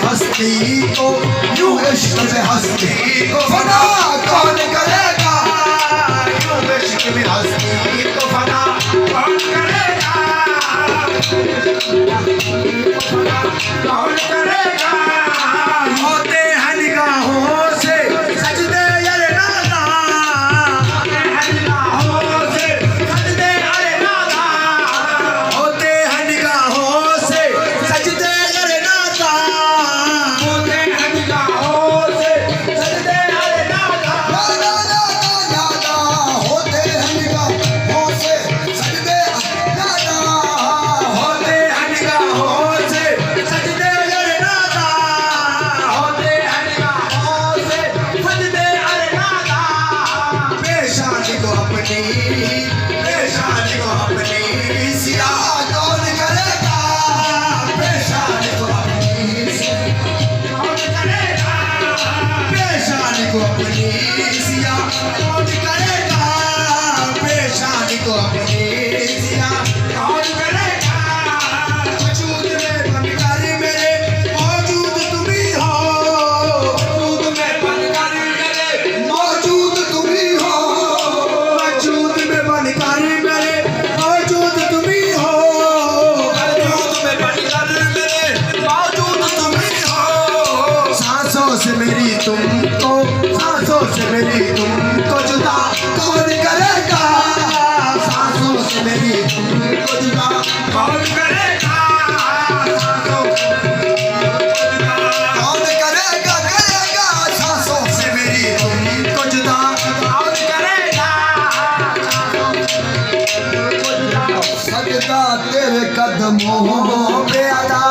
हस्ती को यूं इश्क में हस्ती को फना कौन करेगा, यूं इश्क में हस्ती को फना कौन करेगा, कौन करेगा। होते हैं निगाहों से सजदे अरे नादा, होते हैं निगाहों से सजदे अरे नादा, होते हैं निगाहों से सजदे अरे नादा, होते हैं निगाहों से सजदे अरे नादा, नादा नादा नादा, होते हैं निगाहों से सजदे नादा, होते हैं निगाहों से सजदे अरे नादा, होते हैं निगाहों से सजदे अरे नादा। पेशानी को अपनी, पेशानी को अपनी सिया कौन करेगा, पेशानी को अपनी कौन करेगा, पेशानी को अपनी सिया कौन करेगा, पेशानी को अपनी सिया कौन करेगा। वजूद में बनकर मेरे मौजूद तुम ही हो, वजूद में बनकर मेरे मौजूद तुम ही हो, वजूद में बनकर मेरे मौजूद तुम ही हो, वजूद में बनकर मेरे मौजूद तुम ही हो। सांसों से मेरी तुमको, सांसों से मेरी तुमको जुदा कौन करेगा, सांसों से मेरी तुमको जुदा कौन करेगा, सांसों से कौन करेगा, करेगा सांसों से मेरी तुमको जुदा कौन करेगा, सजदा तेरे कदमों पे अदा